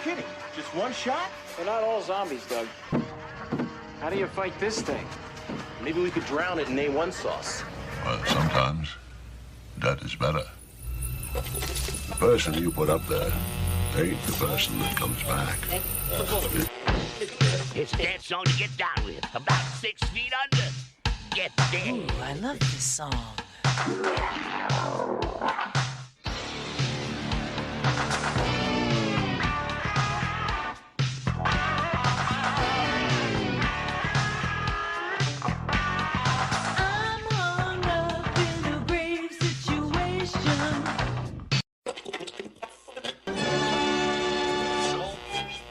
kidding? Just one shot? They're not all zombies, Doug. How do you fight this thing? Maybe we could drown it in A1 sauce. Well, sometimes that is better. The person you put up there ain't the person that comes back. It's a dance song to get down with. About 6 feet under. Get down. Ooh, I love this song.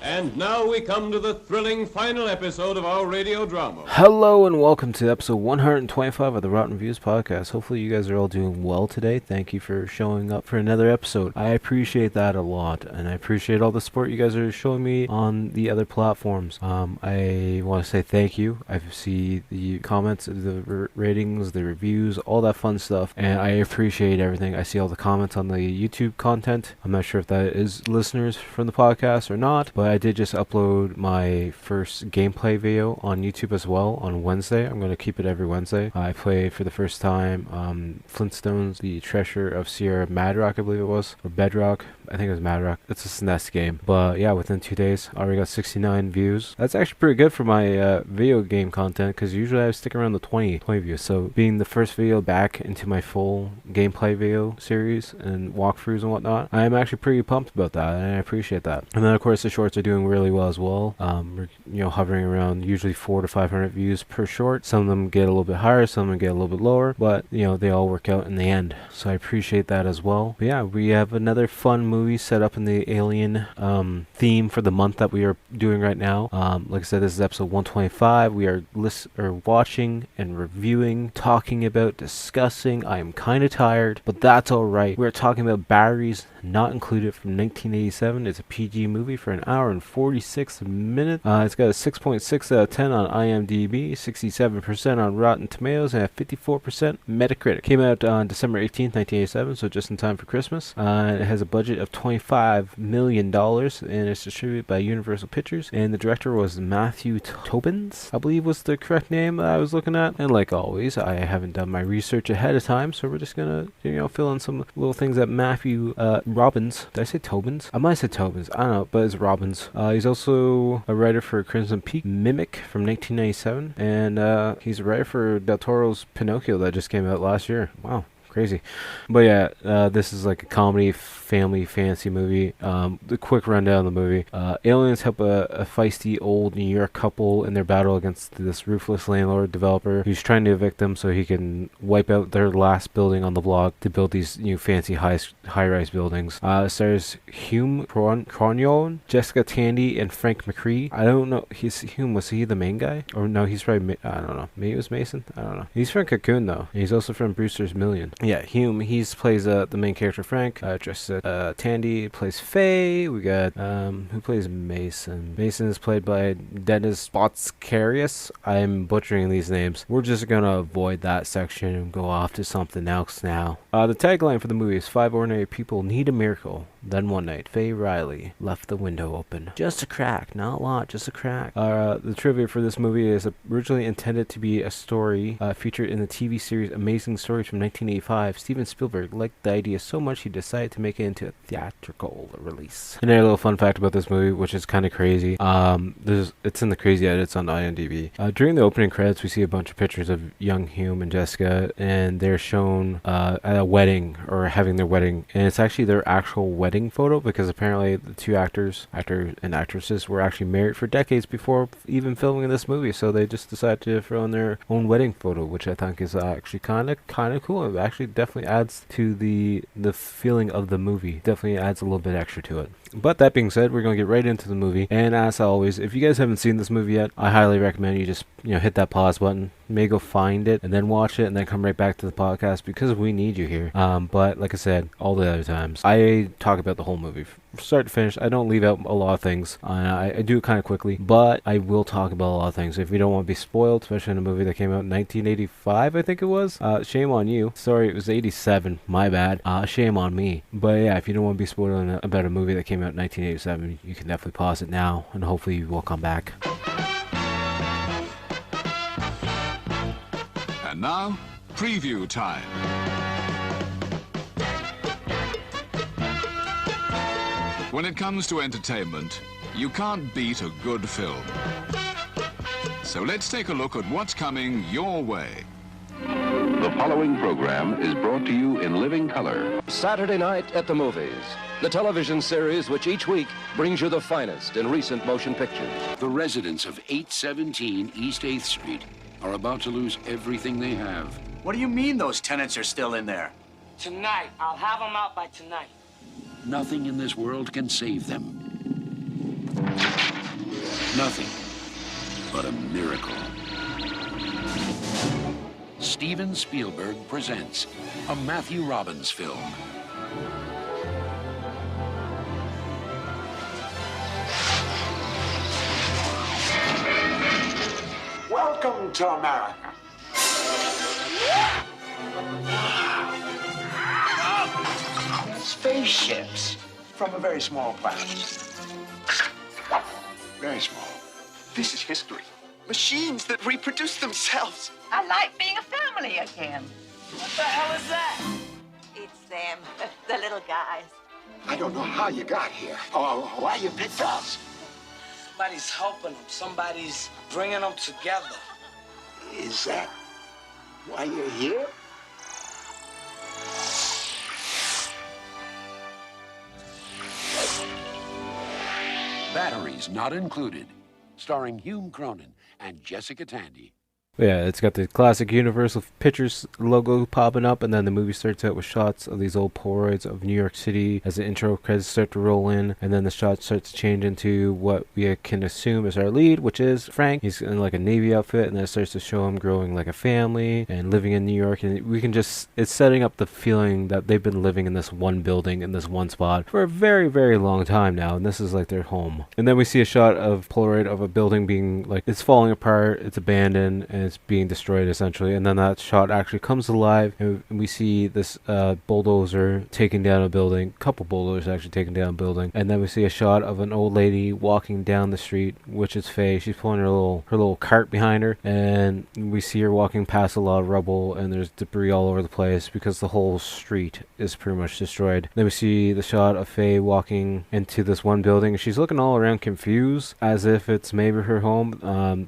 And now we come to the thrilling final episode of our radio drama. Hello and welcome to episode 125 of the Rotten Reviews podcast. Hopefully you guys are all doing well today. Thank you for showing up for another episode. I appreciate that a lot, and I appreciate all the support you guys are showing me on the other platforms. I want to say thank you. I see the comments, the ratings, the reviews, all that fun stuff, and I appreciate everything. I see all the comments on the YouTube content. I'm not sure if that is listeners from the podcast or not, but I did just upload my first gameplay video on YouTube as well on Wednesday. I'm going to keep it every Wednesday. I played for the first time Flintstones, The Treasure of Sierra Madrock, I believe it was, or Bedrock. I think it was Madrock. It's a SNES game. But yeah, within 2 days, I already got 69 views. That's actually pretty good for my video game content, because usually I stick around the 20 views. So being the first video back into my full gameplay video series and walkthroughs and whatnot, I am actually pretty pumped about that, and I appreciate that. And then of course the shorts are doing really well as well. We're hovering around usually 400 to 500 views per short. Some of them get a little bit higher, some of them get a little bit lower, but they all work out in the end. So I appreciate that as well. But yeah, we have another fun movie set up in the Alien theme for the month that we are doing right now. Like I said, this is episode 125. We are watching and reviewing, talking about, discussing. I am kind of tired, but that's all right. We're talking about Batteries Not Included from 1987. It's a PG movie for an hour and 46 minutes. It's got a 6.6 out of 10 on IMDb, 67% on Rotten Tomatoes, and a 54% Metacritic. Came out on December 18th, 1987, so just in time for Christmas. It has a budget of $25 million, and it's distributed by Universal Pictures. And the director was Matthew Tobin, I believe was the correct name that I was looking at. And like always, I haven't done my research ahead of time, so we're just gonna fill in some little things that Matthew Robbins. Did I say Tobins? I might have said Tobins. I don't know, but it's Robbins. He's also a writer for Crimson Peak, Mimic from 1997, and he's a writer for Del Toro's Pinocchio that just came out last year. Wow. Crazy. But yeah, this is like a comedy family fantasy movie. The quick rundown of the movie. Aliens help a feisty old New York couple in their battle against this ruthless landlord developer who's trying to evict them so he can wipe out their last building on the block to build these new fancy high-rise buildings. Stars Hume Cronyon, Jessica Tandy, and Frank McCree. I don't know. Hume, was he the main guy? Or no, he's probably, I don't know. Maybe it was Mason? I don't know. He's from Cocoon though. He's also from Brewster's Million. Yeah, Hume, he plays the main character Frank. Jessica Tandy plays Faye. We got, who plays Mason? Mason is played by Dennis Botskarius. I'm butchering these names. We're just gonna avoid that section and go off to something else now. The tagline for the movie is 5 ordinary people need a miracle. Then one night, Faye Riley left the window open. Just a crack, not a lot, just a crack. The trivia for this movie is originally intended to be a story featured in the TV series Amazing Stories from 1985. Steven Spielberg liked the idea so much he decided to make it into a theatrical release. Another little fun fact about this movie, which is kind of crazy. It's in the crazy edits on IMDb. During the opening credits, we see a bunch of pictures of young Hume and Jessica, and they're shown at a wedding or having their wedding, and it's actually their actual wedding photo, because apparently the two actor and actresses were actually married for decades before even filming this movie, so they just decided to throw in their own wedding photo, which I think is actually kind of cool. It actually definitely adds to the feeling of the movie. Definitely adds a little bit extra to it. But that being said, we're going to get right into the movie, and as always, if you guys haven't seen this movie yet, I highly recommend you just hit that pause button. May go find it and then watch it and then come right back to the podcast because we need you here. But like I said, all the other times, I talk about the whole movie from start to finish. I don't leave out a lot of things. I do it kind of quickly, but I will talk about a lot of things. If you don't want to be spoiled, especially in a movie that came out in 1985, I think it was. Shame on you. Sorry, it was 87. My bad. Shame on me. But yeah, if you don't want to be spoiled about a movie that came out in 1987, you can definitely pause it now, and hopefully you will come back. And now, preview time. When it comes to entertainment, you can't beat a good film. So let's take a look at what's coming your way. The following program is brought to you in living color. Saturday Night at the Movies, the television series which each week brings you the finest in recent motion pictures. The residents of 817 East 8th Street are about to lose everything they have. What do you mean those tenants are still in there? Tonight. I'll have them out by tonight. Nothing in this world can save them. Nothing but a miracle. Steven Spielberg presents a Matthew Robbins film. Welcome to America. Spaceships from a very small planet. Very small. This is history. Machines that reproduce themselves. I like being a family again. What the hell is that? It's them, the little guys. I don't know how you got here or why you picked us. Somebody's helping them. Somebody's bringing them together. Is that why you're here? Batteries Not Included, starring Hume Cronin and Jessica Tandy. Yeah, it's got the classic Universal Pictures logo popping up, and then the movie starts out with shots of these old Polaroids of New York City as the intro credits start to roll in, and then the shot starts to change into what we can assume is our lead, which is Frank. He's in like a Navy outfit, and then it starts to show him growing like a family and living in New York, and we can just, it's setting up the feeling that they've been living in this one building, in this one spot for a very, very long time now, and this is like their home. And then we see a shot of Polaroid of a building being like, it's falling apart, it's abandoned, and it's being destroyed essentially, and then that shot actually comes alive, and we see this bulldozer taking down a building, couple bulldozers actually taking down a building, and then we see a shot of an old lady walking down the street, which is Faye. She's pulling her little cart behind her, and we see her walking past a lot of rubble, and there's debris all over the place because the whole street is pretty much destroyed. Then we see the shot of Faye walking into this one building, and she's looking all around confused as if it's maybe her home,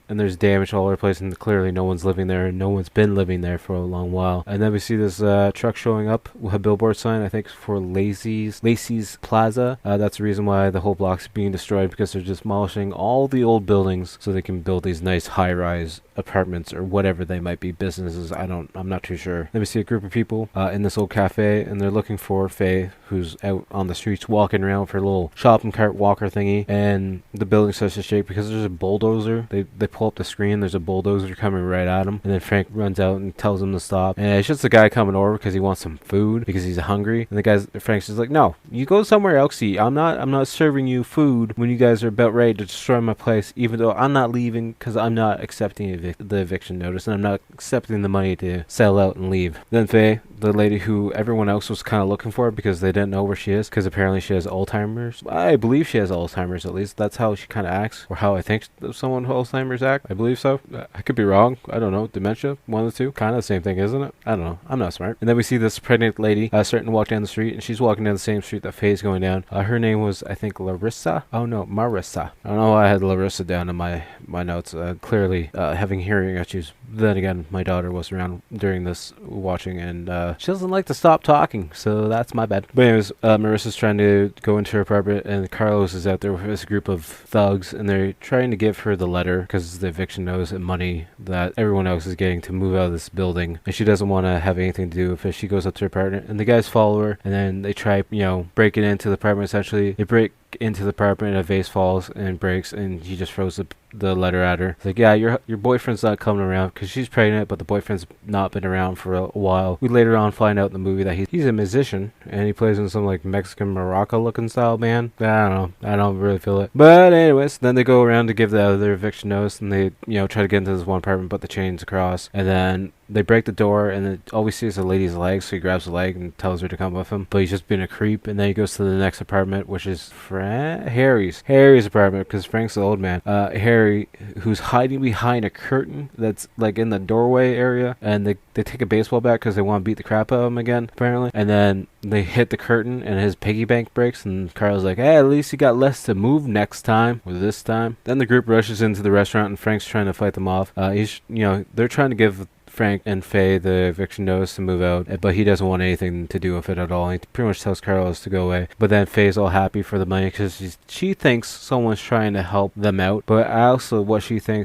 and there's damage all over the place, and clearly no one's living there, and no one's been living there for a long while. And then we see this truck showing up with a billboard sign, I think for Lacey's Plaza. That's the reason why the whole block's being destroyed, because they're demolishing all the old buildings so they can build these nice high-rise apartments or whatever they might be, businesses. I'm not too sure. Then we see a group of people in this old cafe, and they're looking for Faye, who's out on the streets walking around with her little shopping cart walker thingy, and the building starts to shake because there's a bulldozer. They pull up the screen, there's a bulldozer coming right at him, and then Frank runs out and tells him to stop, and it's just a guy coming over because he wants some food because he's hungry, and Frank's just like, no, you go somewhere else to eat. I'm not serving you food when you guys are about ready to destroy my place, even though I'm not leaving because I'm not accepting the eviction notice, and I'm not accepting the money to sell out and leave. Then Faye, the lady who everyone else was kind of looking for because they didn't know where she is, because apparently she has Alzheimer's. I believe she has Alzheimer's, at least. That's how she kind of acts, or how I think someone with Alzheimer's act. I believe so. I could be wrong. I don't know. Dementia? One of the two? Kind of the same thing, isn't it? I don't know. I'm not smart. And then we see this pregnant lady starting to walk down the street, and she's walking down the same street that Faye's going down. Her name was, I think, Larissa? Oh, no, Marissa. I don't know why I had Larissa down in my notes. Clearly, having hearing issues. Then again, my daughter was around during this watching, and she doesn't like to stop talking, so that's my bad. But anyways, Marissa's trying to go into her apartment, and Carlos is out there with this group of thugs, and they're trying to give her the letter, because the eviction notice and money that everyone else is getting to move out of this building, and she doesn't want to have anything to do with it. She goes up to her apartment, and the guys follow her, and then they try, breaking into the apartment. Essentially, they break into the apartment, and a vase falls and breaks, and he just throws the the letter at her. It's like, yeah, your boyfriend's not coming around because she's pregnant, but the boyfriend's not been around for a while. We later on find out in the movie that he's a musician and he plays in some like Mexican maraca looking style band. I don't know. I don't really feel it. But anyways, then they go around to give the other eviction notice and they, try to get into this one apartment, but the chains across, and then they break the door, and all we see is the lady's leg, so he grabs the leg and tells her to come with him. But he's just being a creep, and then he goes to the next apartment, which is Harry's apartment, because Frank's the old man. Harry, who's hiding behind a curtain that's like in the doorway area, and they take a baseball bat because they want to beat the crap out of him again, apparently. And then they hit the curtain, and his piggy bank breaks, and Carl's like, hey, at least you got less to move next time, or this time. Then the group rushes into the restaurant, and Frank's trying to fight them off. They're trying to give Frank and Faye the eviction notice to move out, but he doesn't want anything to do with it at all. He pretty much tells Carlos to go away. But then Faye's all happy for the money because she thinks someone's trying to help them out. But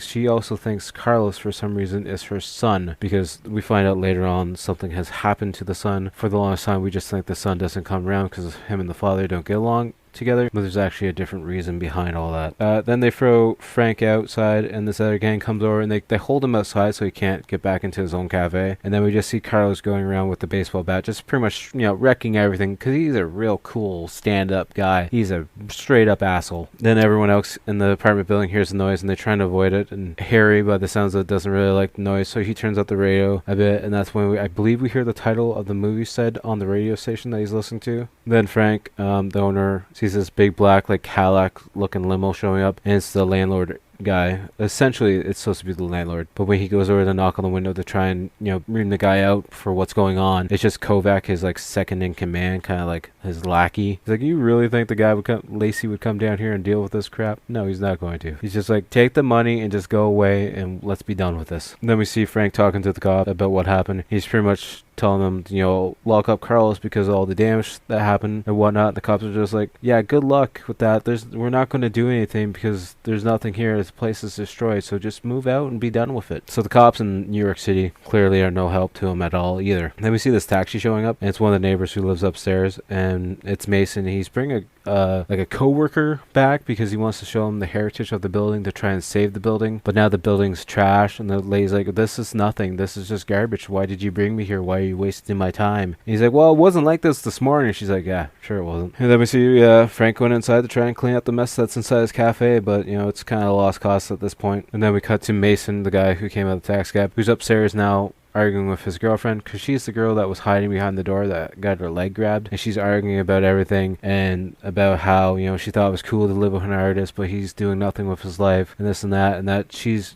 she also thinks Carlos, for some reason, is her son, because we find out later on something has happened to the son. For the longest time, we just think the son doesn't come around because him and the father don't get along together, but there's actually a different reason behind all that. Then they throw Frank outside, and this other gang comes over, and they hold him outside so he can't get back into his own cafe. And then we just see Carlos going around with the baseball bat, just pretty much, wrecking everything, because he's a real cool stand-up guy. He's a straight-up asshole. Then everyone else in the apartment building hears the noise, and they're trying to avoid it, and Harry, by the sounds of it, doesn't really like the noise, so he turns up the radio a bit, and that's when I believe we hear the title of the movie said on the radio station that he's listening to. Then Frank, the owner, sees this big black like Cadillac looking limo showing up, and it's the landlord guy. Essentially, it's supposed to be the landlord, but when he goes over to knock on the window to try and ream the guy out for what's going on, it's just Kovac, his like second in command, kind of like his lackey. He's like, you really think the guy Lacey would come down here and deal with this crap? No, he's not going to. He's just like, take the money and just go away and let's be done with this. And then we see Frank talking to the cop about what happened. He's pretty much telling them, lock up Carlos because of all the damage that happened and whatnot. The cops are just like, yeah, good luck with that. We're not going to do anything because there's nothing here. This place is destroyed, so just move out and be done with it. So the cops in New York City clearly are no help to him at all either. And then we see this taxi showing up, and it's one of the neighbors who lives upstairs, and it's Mason. He's bringing a co-worker back because he wants to show him the heritage of the building to try and save the building. But now the building's trash, and the lady's like, this is nothing. This is just garbage. Why did you bring me here? Why are you wasting my time? And he's like, well, it wasn't like this morning. She's like, yeah, sure it wasn't. And then we see Frank going inside to try and clean up the mess that's inside his cafe, but it's kind of a lost cause at this point. And then we cut to Mason, the guy who came out of the tax cab, who's upstairs now arguing with his girlfriend, because she's the girl that was hiding behind the door that got her leg grabbed, and she's arguing about everything and about how she thought it was cool to live with an artist, but he's doing nothing with his life and this and that she's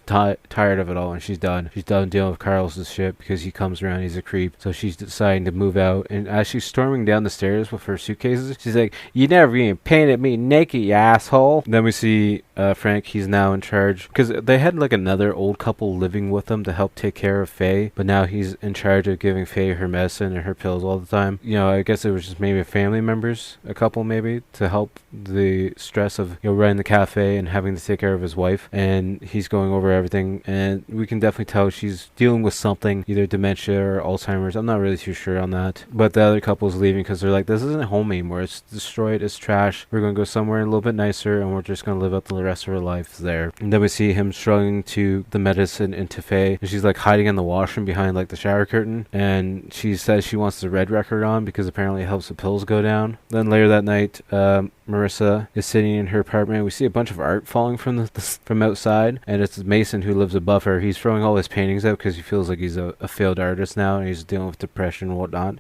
tired of it all, and she's done dealing with Carlos's shit because he comes around, he's a creep. So she's deciding to move out, and as she's storming down the stairs with her suitcases, she's like, you never even painted me naked, you asshole. Then we see Frank. He's now in charge because they had like another old couple living with them to help take care of Faye, but now he's in charge of giving Faye her medicine and her pills all the time. I guess it was just maybe family members, a couple maybe, to help the stress of running the cafe and having to take care of his wife, and he's going over everything, and we can definitely tell she's dealing with something, either dementia or Alzheimer's. I'm not really too sure on that, but the other couple's leaving because they're like, this isn't home anymore, it's destroyed, it's trash, we're going to go somewhere a little bit nicer, and we're just going to live out the rest of our lives there. And then we see him struggling to the medicine into Faye, and she's like hiding in the washroom behind like the shower curtain, and she says she wants the red record on because apparently it helps the pills go down. Then later that night, Marissa is sitting in her apartment. We see a bunch of art falling from from outside, and it's Mason who lives above her. He's throwing all his paintings out because he feels like he's a failed artist now, and he's dealing with depression and whatnot.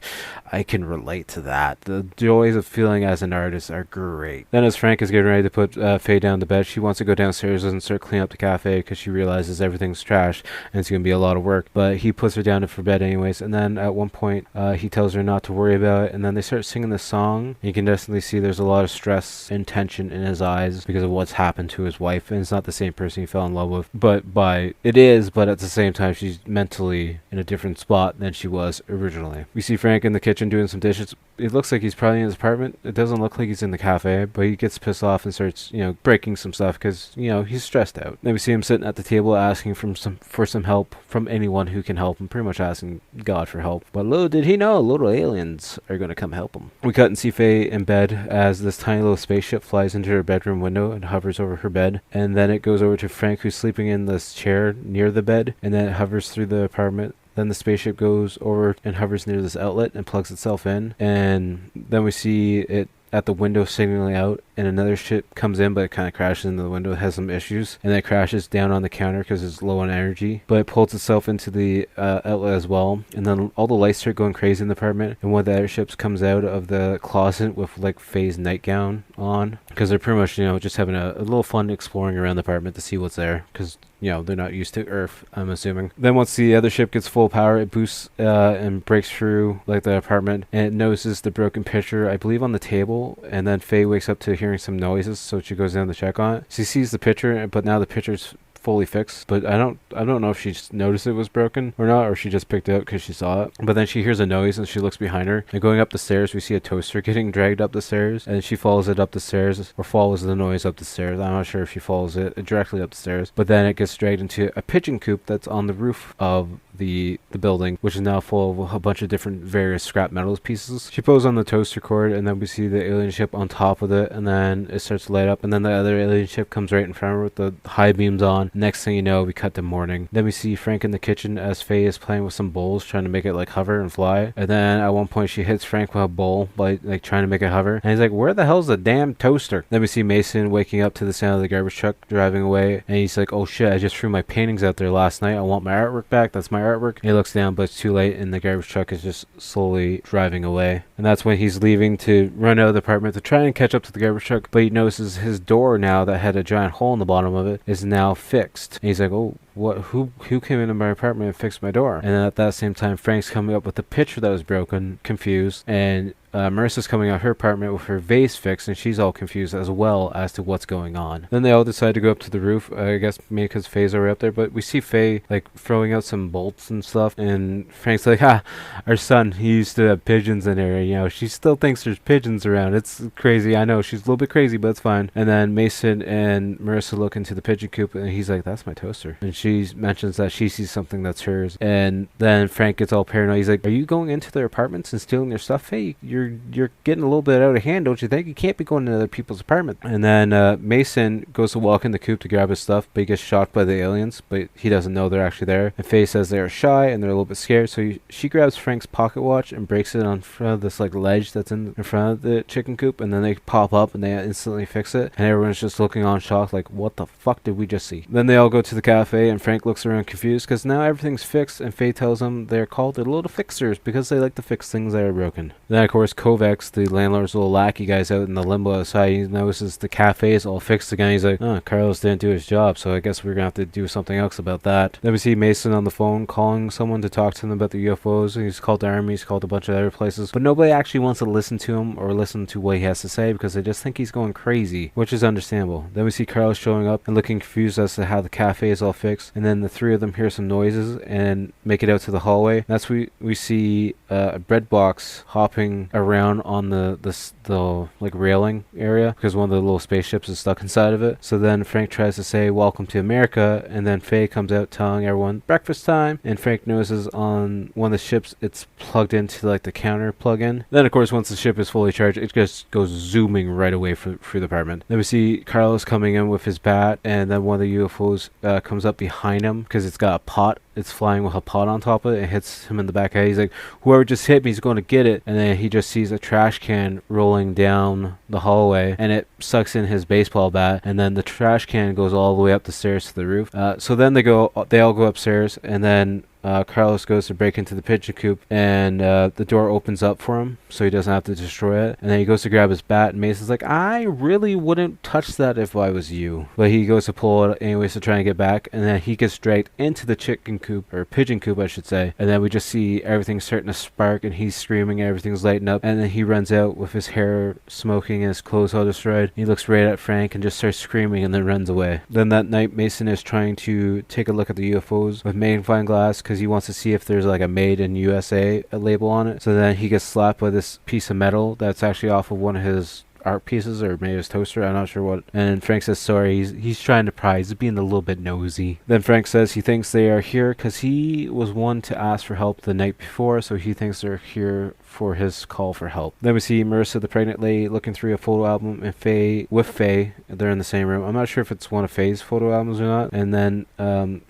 I can relate to that. The joys of feeling as an artist are great. Then as Frank is getting ready to put Faye down to bed, she wants to go downstairs and start cleaning up the cafe because she realizes everything's trash and it's going to be a lot of work. But he puts her down for bed anyways, and then at one point he tells her not to worry about it, and then they start singing this song. You can definitely see there's a lot of stress and tension in his eyes because of what's happened to his wife, and it's not the same person he fell in love with, but it is, but at the same time she's mentally in a different spot than she was originally. We see Frank in the kitchen doing some dishes. It looks like he's probably in his apartment. It doesn't look like he's in the cafe, but he gets pissed off and starts breaking some stuff because he's stressed out. Then we see him sitting at the table asking for some help from anyone who can help him, pretty much asking God for help. But little did he know, little aliens are going to come help him. We cut and see Faye in bed as this tiny little spaceship flies into her bedroom window and hovers over her bed. And then it goes over to Frank, who's sleeping in this chair near the bed, and then it hovers through the apartment. Then the spaceship goes over and hovers near this outlet and plugs itself in. And then we see it at the window signaling out, and another ship comes in, but it kind of crashes into the window. It has some issues, and then it crashes down on the counter because it's low on energy, but it pulls itself into the outlet as well. And then all the lights start going crazy in the apartment, and one of the other ships comes out of the closet with like Faye's nightgown on, because they're pretty much, just having a little fun exploring around the apartment to see what's there, because they're not used to Earth, I'm assuming. Then once the other ship gets full power, it boosts and breaks through like the apartment, and it notices the broken pitcher, I believe, on the table. And then Faye wakes up to hearing some noises, so she goes down to check on it. She sees the pitcher, but now the pitcher's fully fixed, but I don't know if she just noticed it was broken or not, or she just picked it up because she saw it. But then she hears a noise and she looks behind her, and going up the stairs we see a toaster getting dragged up the stairs, and she follows it up the stairs, or follows the noise up the stairs. I'm not sure if she follows it directly up the stairs, but then it gets dragged into a pigeon coop that's on the roof of the building, which is now full of a bunch of different various scrap metals pieces. She pulls on the toaster cord, and then we see the alien ship on top of it, and then it starts to light up, and then the other alien ship comes right in front of her with the high beams on. Next thing you know, we cut to morning. Then we see Frank in the kitchen as Faye is playing with some bowls, trying to make it like hover and fly. And then at one point she hits Frank with a bowl by like trying to make it hover, and he's like, where the hell's the damn toaster? Then we see Mason waking up to the sound of the garbage truck driving away, and he's like, oh shit, I just threw my paintings out there last night. I want my artwork back. That's my artwork. And he looks down, but it's too late, and the garbage truck is just slowly driving away. And that's when he's leaving to run out of the apartment to try and catch up to the garbage truck, but he notices his door now that had a giant hole in the bottom of it is now fixed. And he's like, oh, what? Who came into my apartment and fixed my door? And then at that same time, Frank's coming up with the picture that was broken, confused, and Marissa's coming out her apartment with her vase fixed, and she's all confused as well as to what's going on. Then they all decide to go up to the roof, I guess maybe because Faye's already up there, but we see Faye like throwing out some bolts and stuff, and Frank's like, our son, he used to have pigeons in there, she still thinks there's pigeons around. It's crazy. I know she's a little bit crazy, but it's fine. And then Mason and Marissa look into the pigeon coop, and he's like, that's my toaster. And she mentions that she sees something that's hers, and then Frank gets all paranoid. He's like, are you going into their apartments and stealing their stuff? Faye, you're getting a little bit out of hand, don't you think? You can't be going into other people's apartment. And then Mason goes to walk in the coop to grab his stuff, but he gets shocked by the aliens, but he doesn't know they're actually there. And Faye says they're shy and they're a little bit scared, so she grabs Frank's pocket watch and breaks it on front of this like ledge that's in front of the chicken coop, and then they pop up and they instantly fix it, and everyone's just looking on shocked like, what the fuck did we just see? Then they all go to the cafe, and Frank looks around confused because now everything's fixed, and Faye tells him they're called the little fixers because they like to fix things that are broken. Then of course Kovacs, the landlord's little lackey guys out in the limbo outside, he notices the cafe is all fixed again. He's like, oh, Carlos didn't do his job, so I guess we're gonna have to do something else about that. Then we see Mason on the phone calling someone to talk to them about the UFOs. He's called the army, he's called a bunch of other places, but nobody actually wants to listen to him or listen to what he has to say because they just think he's going crazy, which is understandable. Then we see Carlos showing up and looking confused as to how the cafe is all fixed, and then the three of them hear some noises and make it out to the hallway. That's we see a bread box hopping around on the like railing area because one of the little spaceships is stuck inside of it. So then Frank tries to say welcome to America, and then Faye comes out telling everyone breakfast time, and Frank notices on one of the ships it's plugged into like the counter plug-in. Then of course once the ship is fully charged, it just goes zooming right away through the apartment. Then we see Carlos coming in with his bat, and then one of the UFOs comes up behind him because it's got a pot. It's flying with a pot on top of it. It hits him in the back head. He's like, whoever just hit me is going to get it. And then he just sees a trash can rolling down the hallway, and it sucks in his baseball bat. And then the trash can goes all the way up the stairs to the roof. So then they all go upstairs, and then Carlos goes to break into the pigeon coop, and the door opens up for him so he doesn't have to destroy it. And then he goes to grab his bat, and Mason's like, I really wouldn't touch that if I was you. But he goes to pull it anyways to try and get back, and then he gets dragged into the chicken coop, or pigeon coop I should say, and then we just see everything starting to spark, and he's screaming, everything's lighting up, and then he runs out with his hair smoking and his clothes all destroyed. He looks right at Frank and just starts screaming and then runs away. Then that night Mason is trying to take a look at the UFOs with magnifying glass because he wants to see if there's like a made in USA label on it. So then he gets slapped by this piece of metal that's actually off of one of his art pieces, or maybe his toaster, I'm not sure what. And Frank says sorry, he's trying to pry, he's being a little bit nosy. Then Frank says he thinks they are here because he was one to ask for help the night before, so he thinks they're here for his call for help. Then we see Marissa, the pregnant lady, looking through a photo album, and Faye, they're in the same room. I'm not sure if it's one of Faye's photo albums or not. And then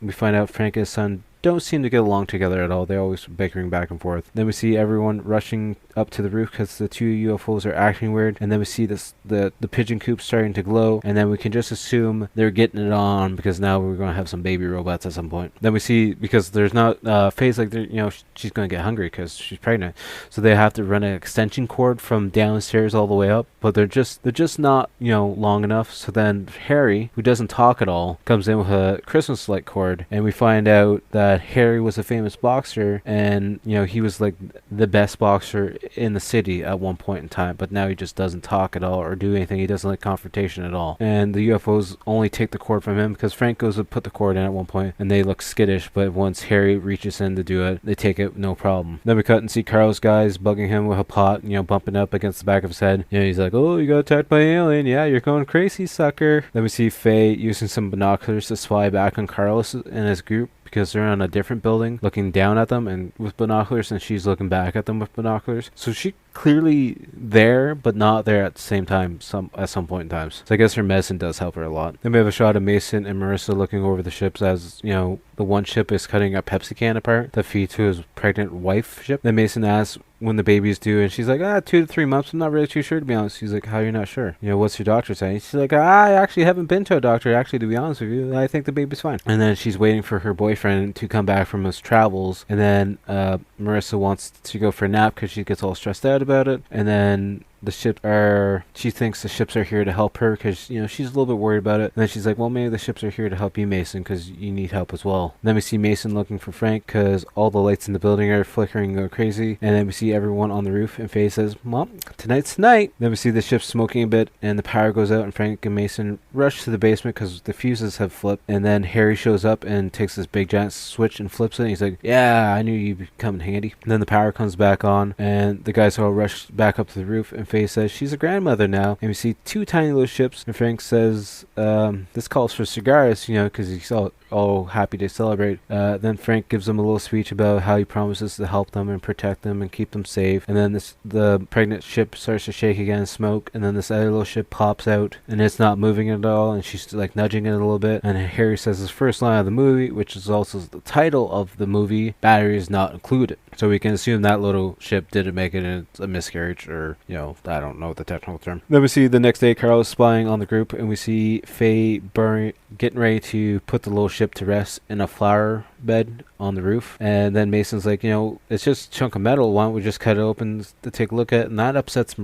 we find out Frank and his son don't seem to get along together at all. They're always bickering back and forth. Then we see everyone rushing up to the roof because the two UFOs are acting weird. And then we see the pigeon coop starting to glow. And then we can just assume they're getting it on because now we're going to have some baby robots at some point. Then we see, because there's not, Faye's like, she's going to get hungry because she's pregnant. So they have to run an extension cord from downstairs all the way up. But they're just not, long enough. So then Harry, who doesn't talk at all, comes in with a Christmas light cord. And we find out that Harry was a famous boxer, and he was like the best boxer in the city at one point in time, but now he just doesn't talk at all or do anything. He doesn't like confrontation at all. And the UFOs only take the cord from him because Frank goes to put the cord in at one point and they look skittish, but once Harry reaches in to do it, they take it no problem. Then we cut and see Carlos guys bugging him with a pot, bumping up against the back of his head. He's like, oh, you got attacked by an alien, yeah, you're going crazy, sucker. Then we see Faye using some binoculars to spy back on Carlos and his group, because they're on a different building looking down at them and with binoculars, and she's looking back at them with binoculars. So she clearly there but not there at the same time at some point in time. So I guess her medicine does help her a lot. Then we have a shot of Mason and Marissa looking over the ships as the one ship is cutting a Pepsi can apart to feed to his pregnant wife ship. Then Mason asks when the baby's due, and she's like, 2 to 3 months. I'm not really too sure, to be honest. He's like, how are you not sure? What's your doctor saying? She's like, I actually haven't been to a doctor, actually, to be honest with you. I think the baby's fine. And then she's waiting for her boyfriend to come back from his travels, and then Marissa wants to go for a nap because she gets all stressed out about it. And then she thinks the ships are here to help her because, she's a little bit worried about it. And then she's like, well, maybe the ships are here to help you, Mason, because you need help as well. And then we see Mason looking for Frank because all the lights in the building are flickering and go crazy. And then we see everyone on the roof, and Faye says, well, tonight's tonight. Then we see the ship smoking a bit, and the power goes out, and Frank and Mason rush to the basement because the fuses have flipped. And then Harry shows up and takes this big giant switch and flips it. And he's like, yeah, I knew you'd be coming handy. And then the power comes back on, and the guys all rush back up to the roof, and Faye says she's a grandmother now. And we see 2 tiny little ships, and Frank says this calls for cigars, because he's all happy to celebrate. Then Frank gives them a little speech about how he promises to help them and protect them and keep them safe. And then the pregnant ship starts to shake again and smoke, and then this other little ship pops out, and it's not moving at all, and she's like nudging it a little bit. And Harry says his first line of the movie, which is also the title of the movie, battery is not included. So we can assume that little ship didn't make it, and it's a miscarriage, or, I don't know the technical term. Then we see the next day Carlos spying on the group, and we see Faye getting ready to put the little ship to rest in a flower bed on the roof. And then Mason's like, it's just a chunk of metal, why don't we just cut it open to take a look at it? And that upsets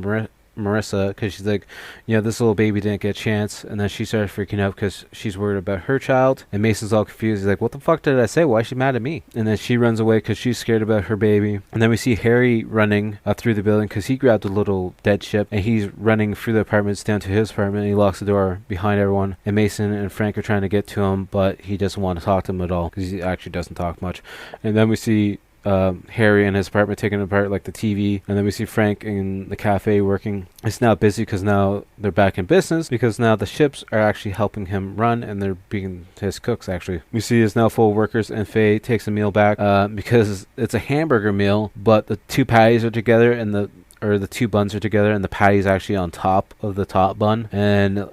Marissa because she's like, this little baby didn't get a chance. And then she starts freaking out because she's worried about her child. And Mason's all confused. He's like, what the fuck did I say? Why is she mad at me? And then she runs away because she's scared about her baby. And then we see Harry running through the building because he grabbed a little dead ship, and he's running through the apartments down to his apartment, and he locks the door behind everyone. And Mason and Frank are trying to get to him, but he doesn't want to talk to them at all because he actually doesn't talk much. And then we see Harry in his apartment taking apart like the TV, and then we see Frank in the cafe working. It's now busy because now they're back in business, because now the ships are actually helping him run, and they're being his cooks actually. We see it's now full of workers, and Faye takes a meal back because it's a hamburger meal, but the 2 patties are together, and the 2 buns are together, and the patty's actually on top of the top bun. And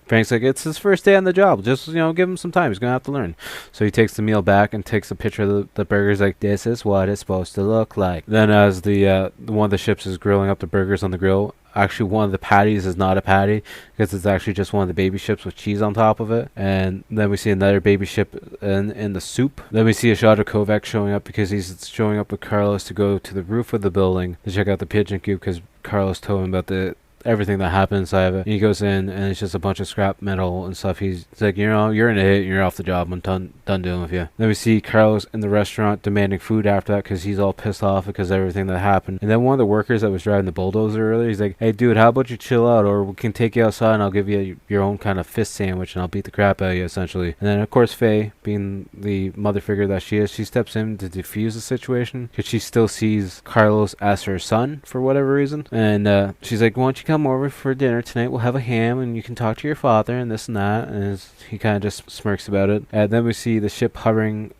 Frank's like, it's his first day on the job, just give him some time, he's gonna have to learn. So he takes the meal back and takes a picture of the burgers, like, this is what it's supposed to look like. Then as the one of the ships is grilling up the burgers on the grill, actually one of the patties is not a patty because it's actually just one of the baby ships with cheese on top of it. And then we see another baby ship in the soup. Then we see a shot of Kovac showing up because he's showing up with Carlos to go to the roof of the building to check out the pigeon coop because Carlos told him about everything that happened inside of it. And he goes in, and it's just a bunch of scrap metal and stuff. He's like, you're an idiot, you're off the job, I'm done dealing with you. Then we see Carlos in the restaurant demanding food after that because he's all pissed off because of everything that happened. And then one of the workers that was driving the bulldozer earlier, he's like, hey dude, how about you chill out, or we can take you outside and I'll give you your own kind of fist sandwich and I'll beat the crap out of you, essentially. And then of course Faye, being the mother figure that she is, she steps in to defuse the situation because she still sees Carlos as her son for whatever reason. And she's like, why don't you come over for dinner tonight. We'll have a ham, and you can talk to your father and this and that. And he kind of just smirks about it. And then we see the ship hovering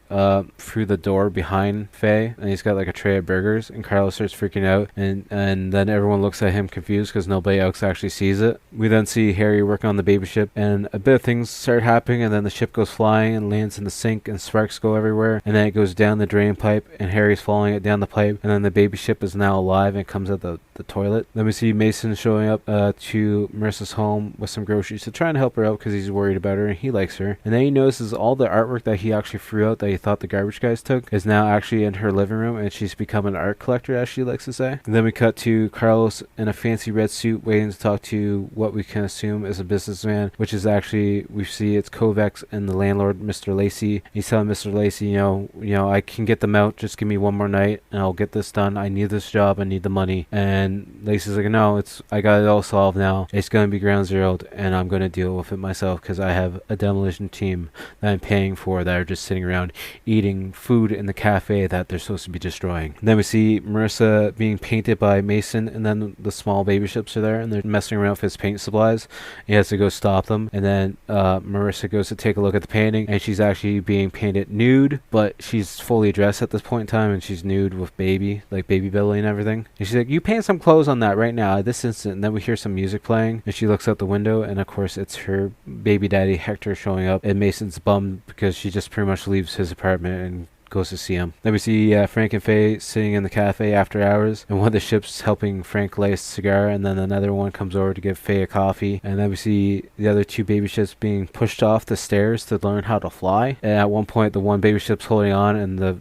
through the door behind Faye, and he's got like a tray of burgers, and Carlos starts freaking out, and then everyone looks at him confused because nobody else actually sees it. We then see Harry working on the baby ship, and a bit of things start happening, and then the ship goes flying and lands in the sink, and sparks go everywhere, and then it goes down the drain pipe, and Harry's following it down the pipe, and then the baby ship is now alive and comes out the toilet. Then we see Mason showing up to Marissa's home with some groceries to try and help her out because he's worried about her and he likes her. And then he notices all the artwork that he actually threw out that he thought the garbage guys took is now actually in her living room, and she's become an art collector, as she likes to say. And then we cut to Carlos in a fancy red suit waiting to talk to what we can assume is a businessman, which is actually, we see it's Kovacs and the landlord, Mr. Lacey. He's telling Mr. Lacey, you know, I can get them out, just give me one more night and I'll get this done. I need this job, I need the money. And Lacey's like, no, I got it all solved now. It's going to be ground zeroed, and I'm going to deal with it myself because I have a demolition team that I'm paying for that are just sitting around eating food in the cafe that they're supposed to be destroying. And then we see Marissa being painted by Mason, and then the small baby ships are there, and they're messing around with his paint supplies. He has to go stop them, and then Marissa goes to take a look at the painting, and she's actually being painted nude, but she's fully dressed at this point in time, and she's nude with baby belly and everything. And she's like, you paint some clothes on that right now at this instant. And then we hear some music playing, and she looks out the window, and of course it's her baby daddy Hector showing up, and Mason's bummed because she just pretty much leaves his apartment and goes to see him. Then we see Frank and Faye sitting in the cafe after hours, and one of the ships helping Frank light a cigar, and then another one comes over to give Faye a coffee. And then we see the other two baby ships being pushed off the stairs to learn how to fly. And at one point the one baby ship's holding on, and the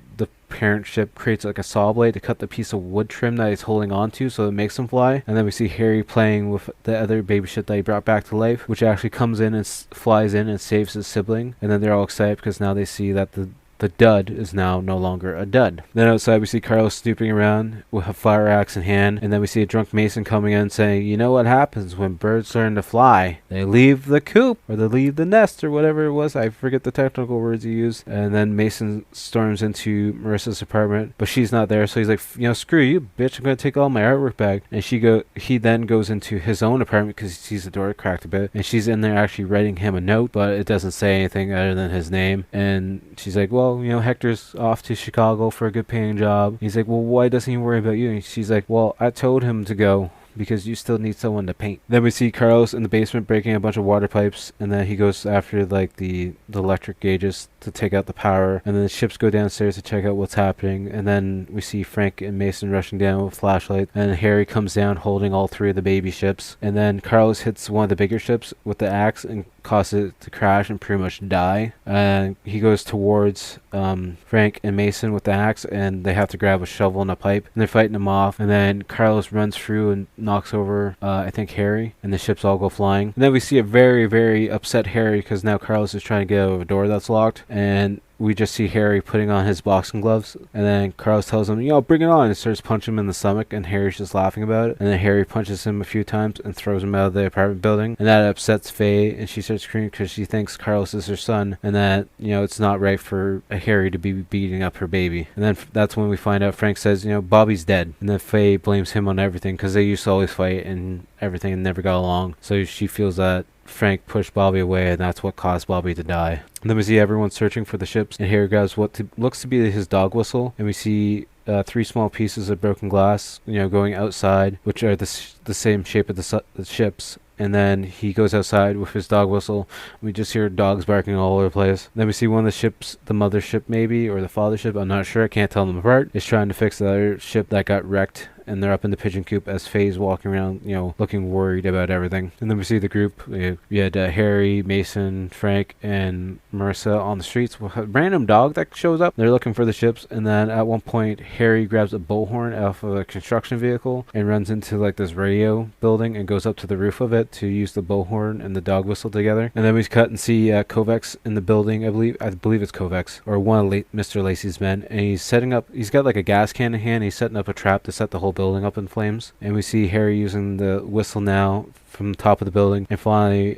parent ship creates like a saw blade to cut the piece of wood trim that he's holding on to so it makes him fly. And then we see Harry playing with the other baby ship that he brought back to life, which actually comes in and flies in and saves his sibling. And then they're all excited because now they see that the dud is now no longer a dud. Then outside we see Carlos snooping around with a fire axe in hand, and then we see a drunk Mason coming in saying, you know what happens when birds learn to fly? They leave the coop, or they leave the nest, or whatever it was. I forget the technical words he used. And then Mason storms into Marissa's apartment, but she's not there, so he's like, you know, screw you, bitch, I'm gonna take all my artwork back. And he then goes into his own apartment because he sees the door cracked a bit, and she's in there actually writing him a note, but it doesn't say anything other than his name. And she's like, well, you know, Hector's off to Chicago for a good paying job. He's like, well, why doesn't he worry about you? And she's like, well, I told him to go because you still need someone to paint. Then we see Carlos in the basement breaking a bunch of water pipes, and then he goes after like the electric gauges to take out the power, and then the ships go downstairs to check out what's happening. And then we see Frank and Mason rushing down with flashlights, and Harry comes down holding all three of the baby ships, and then Carlos hits one of the bigger ships with the axe and causes it to crash and pretty much die. And he goes towards Frank and Mason with the axe, and they have to grab a shovel and a pipe, and they're fighting him off. And then Carlos runs through and knocks over I think Harry, and the ships all go flying. And then we see a very, very upset Harry because now Carlos is trying to get out of a door that's locked, and we just see Harry putting on his boxing gloves, and then Carlos tells him, you know, bring it on, and starts punching him in the stomach, and Harry's just laughing about it. And then Harry punches him a few times and throws him out of the apartment building, and that upsets Faye, and she starts screaming because she thinks Carlos is her son, and that, you know, it's not right for Harry to be beating up her baby. And then that's when we find out Frank says, you know, Bobby's dead, and then Faye blames him on everything because they used to always fight and everything and never got along, so she feels that Frank pushed Bobby away, and that's what caused Bobby to die. And then we see everyone searching for the ships, and Harry grabs what looks to be his dog whistle, and we see three small pieces of broken glass, you know, going outside, which are the same shape of the ships. And then he goes outside with his dog whistle. We just hear dogs barking all over the place. Then we see one of the ships, the mothership maybe, or the father ship, I'm not sure, I can't tell them apart, is trying to fix the other ship that got wrecked, and they're up in the pigeon coop as Faye's walking around, you know, looking worried about everything. And then we see the group. We had Harry, Mason, Frank, and Marissa on the streets with a random dog that shows up. They're looking for the ships, and then at one point, Harry grabs a bullhorn off of a construction vehicle and runs into like this radio building and goes up to the roof of it to use the bullhorn and the dog whistle together. And then we cut and see Kovacs in the building. I believe it's Kovacs, or one of Mr. Lacey's men, and he's got like a gas can in hand. He's setting up a trap to set the whole building up in flames. And we see Harry using the whistle now from the top of the building, and finally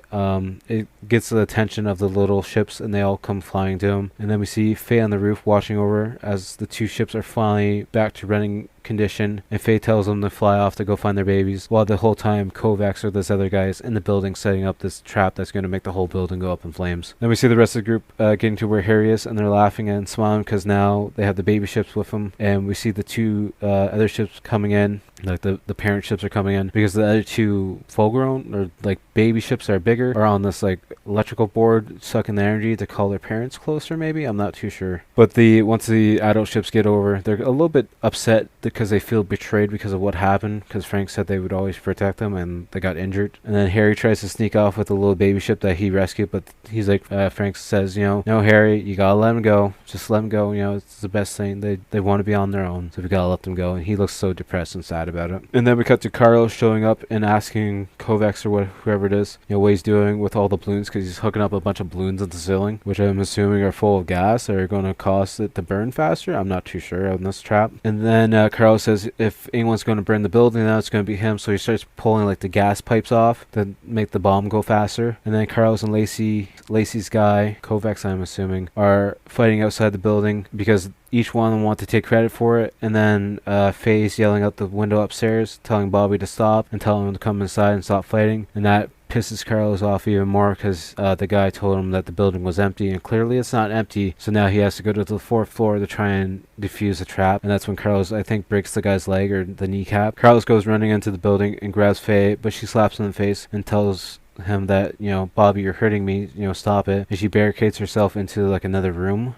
it gets the attention of the little ships, and they all come flying to him. And then we see Faye on the roof watching over as the two ships are finally back to running condition, and Faye tells them to fly off to go find their babies, while the whole time Kovacs or this other guy is in the building setting up this trap that's going to make the whole building go up in flames. Then we see the rest of the group getting to where Harry is, and they're laughing and smiling because now they have the baby ships with them, and we see the two other ships coming in, like the parent ships are coming in, because the other two full-grown or like baby ships are bigger, are on this like electrical board sucking the energy to call their parents closer, maybe, I'm not too sure. But once the adult ships get over, they're a little bit upset because they feel betrayed because of what happened, because Frank said they would always protect them and they got injured. And then Harry tries to sneak off with a little baby ship that he rescued, but he's like, Frank says, no, Harry, you gotta let him go, just let him go, it's the best thing, they want to be on their own, so we gotta let them go. And he looks so depressed and sad about it. And then we cut to Carlos showing up and asking Kovacs or whoever it is, what he's doing with all the balloons, because he's hooking up a bunch of balloons at the ceiling, which I'm assuming are full of gas that are going to cause it to burn faster. I'm not too sure on this trap. And then Carlos says if anyone's going to burn the building, now it's going to be him, so he starts pulling like the gas pipes off to make the bomb go faster. And then Carlos and Lacey's guy, Kovacs I'm assuming, are fighting outside the building because each one of them want to take credit for it. And then Faye's yelling out the window upstairs, telling Bobby to stop and telling him to come inside and stop fighting. And that pisses Carlos off even more because the guy told him that the building was empty, and clearly it's not empty. So now he has to go to the 4th floor to try and defuse the trap. And that's when Carlos, I think, breaks the guy's leg or the kneecap. Carlos goes running into the building and grabs Faye, but she slaps him in the face and tells him that, Bobby, you're hurting me, stop it. And she barricades herself into like another room.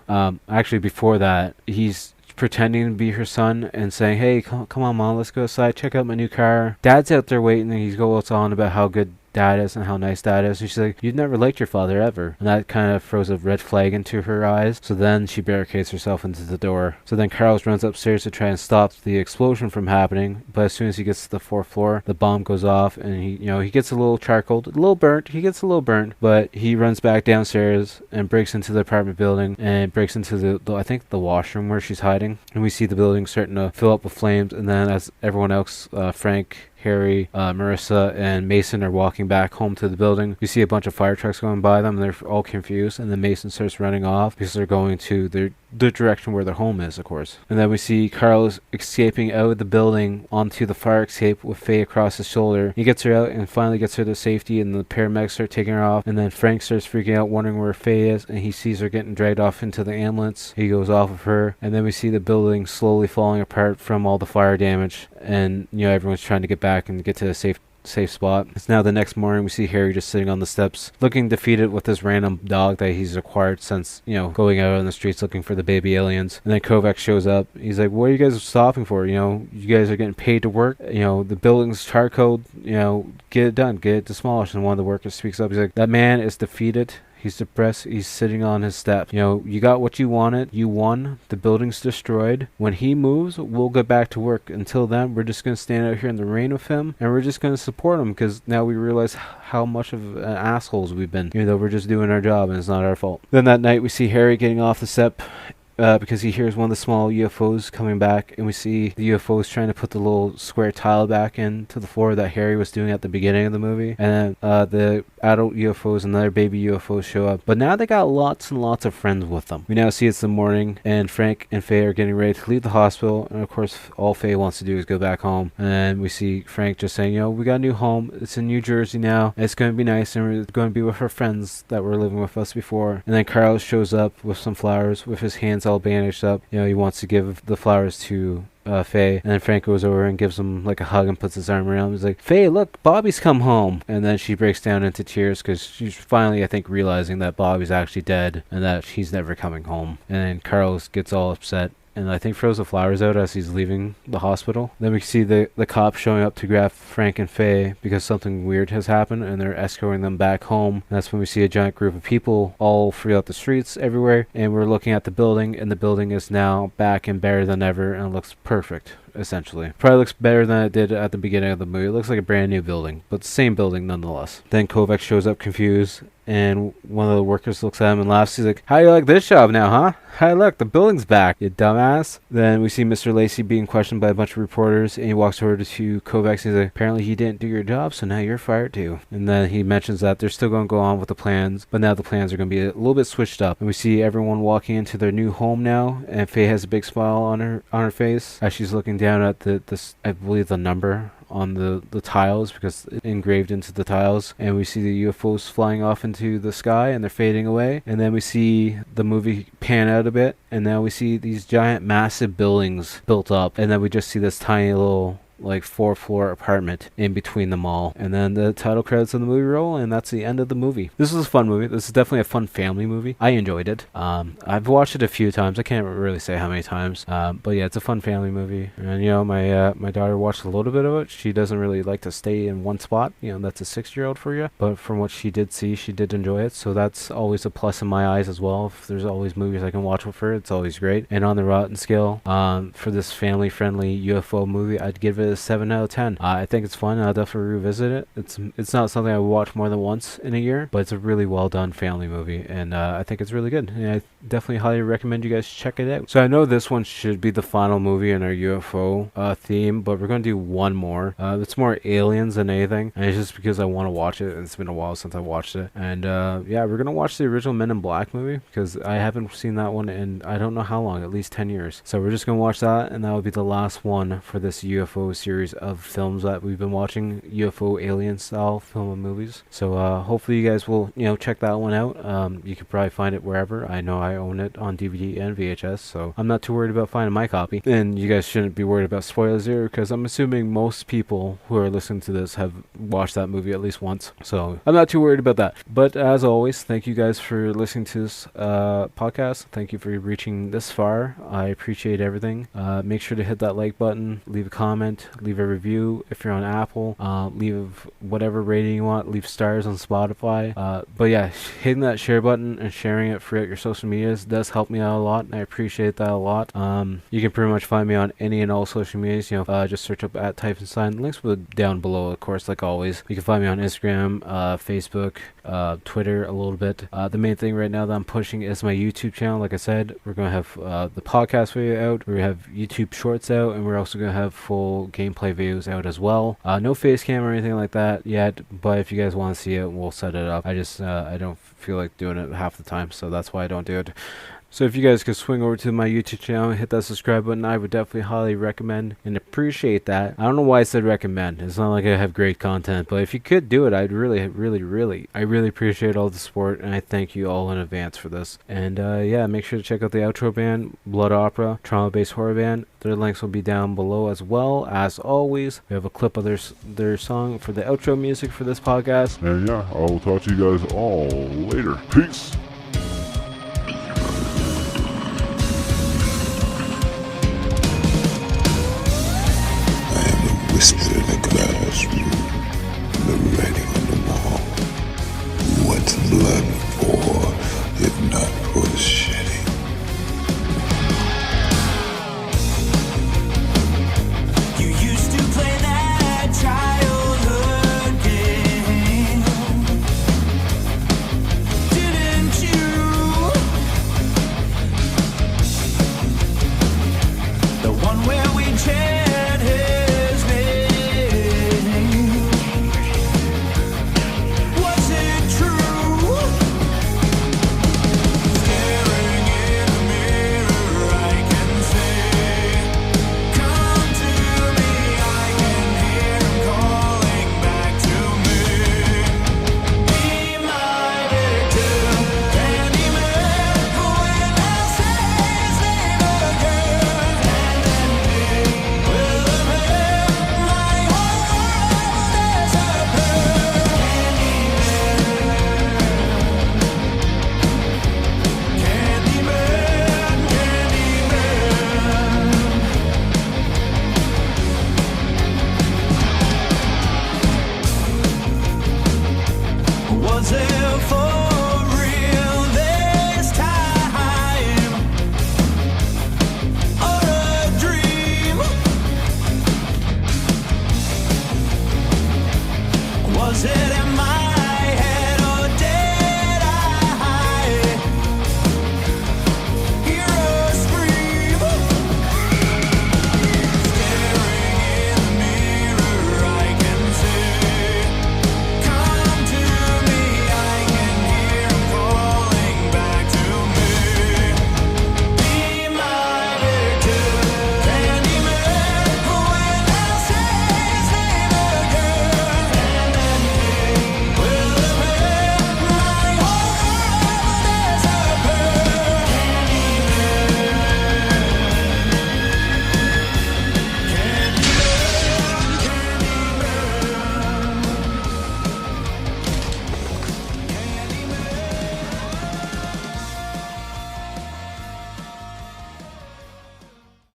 Actually, before that, he's pretending to be her son and saying, hey, come on, Mom, let's go outside, check out my new car. Dad's out there waiting, and he goes on about how good Dad is and how nice Dad is. And she's like, you've never liked your father ever. And that kind of throws a red flag into her eyes. So then she barricades herself into the door. So then Carlos runs upstairs to try and stop the explosion from happening. But as soon as he gets to the 4th floor, the bomb goes off, and he gets a little charcoaled, a little burnt. He gets a little burnt, but he runs back downstairs and breaks into the apartment building and breaks into the I think the washroom where she's hiding. And we see the building starting to fill up with flames. And then as everyone else, Frank, Harry, Marissa, and Mason are walking back home to the building, we see a bunch of fire trucks going by them, and they're all confused. And then Mason starts running off because they're going to the direction where their home is, of course. And then we see Carlos escaping out of the building onto the fire escape with Faye across his shoulder. He gets her out and finally gets her to safety, and the paramedics start taking her off. And then Frank starts freaking out, wondering where Faye is, and he sees her getting dragged off into the ambulance. He goes off of her, and then we see the building slowly falling apart from all the fire damage. And everyone's trying to get back and get to a safe spot. It's now the next morning. We see Harry just sitting on the steps, looking defeated with this random dog that he's acquired since, going out on the streets looking for the baby aliens. And then Kovacs shows up. He's like, what are you guys stopping for? You guys are getting paid to work. The building's charcoaled. Get it done. Get it demolished. And one of the workers speaks up. He's like, that man is defeated. He's depressed. He's sitting on his steps. You got what you wanted. You won. The building's destroyed. When he moves, we'll get back to work. Until then, we're just going to stand out here in the rain with him, and we're just going to support him because now we realize how much of assholes we've been, even though we're just doing our job and it's not our fault. Then that night, we see Harry getting off the step because he hears one of the small UFOs coming back, and we see the UFOs trying to put the little square tile back into the floor that Harry was doing at the beginning of the movie. And then the adult UFOs and other baby UFOs show up, but now they got lots and lots of friends with them. We now see it's the morning, and Frank and Faye are getting ready to leave the hospital, and of course all Faye wants to do is go back home. And we see Frank just saying, we got a new home, it's in New Jersey now, it's going to be nice, and we're going to be with our friends that were living with us before. And then Carlos shows up with some flowers with his hands all bandaged up. He wants to give the flowers to Faye, and then Frank goes over and gives him like a hug and puts his arm around him. He's like, Faye, look, Bobby's come home. And then she breaks down into tears because she's finally, I think, realizing that Bobby's actually dead and that he's never coming home. And then Carlos gets all upset and I think throws the flowers out as he's leaving the hospital. Then we see the cops showing up to grab Frank and Faye because something weird has happened, and they're escorting them back home. And that's when we see a giant group of people all free out the streets everywhere, and we're looking at the building, and the building is now back and better than ever, and it looks perfect. essentially. Probably looks better than it did at the beginning of the movie. It looks like a brand new building, but same building nonetheless. Then Kovacs shows up confused, and one of the workers looks at him and laughs. He's like, "How do you like this job now, huh? Hey, look, the building's back, you dumbass." Then we see Mr. Lacey being questioned by a bunch of reporters, and he walks over to Kovacs and he's like, "Apparently you didn't do your job, so now you're fired too." And then he mentions that they're still going to go on with the plans, but now the plans are going to be a little bit switched up. And we see everyone walking into their new home now, and Faye has a big smile on her face as she's looking down at this, I believe, the number on the tiles, because it's engraved into the tiles. And we see the UFOs flying off into the sky and they're fading away. And then we see the movie pan out a bit, and now we see these giant massive buildings built up, and then we just see this tiny little like 4-floor apartment in between them all. And then the title credits of the movie roll, and that's the end of the movie. This was a fun movie. This is definitely a fun family movie. I enjoyed it. I've watched it a few times. I can't really say how many times. But yeah, it's a fun family movie. And you know, my daughter watched a little bit of it. She doesn't really like to stay in one spot. You know, that's a 6-year-old for you. But from what she did see, she did enjoy it. So that's always a plus in my eyes as well. If there's always movies I can watch with her, it's always great. And on the Rotten scale, for this family-friendly UFO movie, I'd give it a 7 out of 10. I think it's fun. I'll definitely revisit it. It's not something I would watch more than once in a year, but it's a really well done family movie, and I think it's really good. And I definitely highly recommend you guys check it out. So I know this one should be the final movie in our UFO theme, but we're going to do one more. It's more aliens than anything, and it's just because I want to watch it. It's been a while since I watched it. And yeah, we're going to watch the original Men in Black movie, because I haven't seen that one in I don't know how long, at least 10 years. So we're just going to watch that, and that will be the last one for this UFO series of films that we've been watching, UFO alien style film and movies. So hopefully you guys will, you know, check that one out. You can probably find it wherever. I know I own it on DVD and VHS, so I'm not too worried about finding my copy. And you guys shouldn't be worried about spoilers here, because I'm assuming most people who are listening to this have watched that movie at least once, so I'm not too worried about that. But as always, thank you guys for listening to this podcast. Thank you for reaching this far. I appreciate everything. Make sure to hit that like button, leave a comment, leave a review if you're on Apple, leave whatever rating you want, leave stars on Spotify. But yeah, hitting that share button and sharing it throughout your social medias does help me out a lot, and I appreciate that a lot. You can pretty much find me on any and all social medias. You know, just search up at Typhonstein. Links will be down below, of course, like always. You can find me on Instagram, Facebook, Twitter a little bit. The main thing right now that I'm pushing is my YouTube channel. Like I said, we're going to have the podcast video out, we have YouTube shorts out, and we're also going to have full gameplay videos out as well. No face cam or anything like that yet, but if you guys want to see it, we'll set it up. I just I don't feel like doing it half the time, so that's why I don't do it. So if you guys could swing over to my YouTube channel and hit that subscribe button, I would definitely highly recommend and appreciate that. I don't know why I said recommend. It's not like I have great content, but if you could do it, I'd really appreciate all the support, and I thank you all in advance for this. And yeah, make sure to check out the outro band, Blood Opera, trauma-based horror band. Their links will be down below as well. As always, we have a clip of their song for the outro music for this podcast. And yeah, I will talk to you guys all later. Peace. Whisper in the classroom, the writing on the wall. What's blood for, if not for shedding? You used to play that childhood game. Didn't said,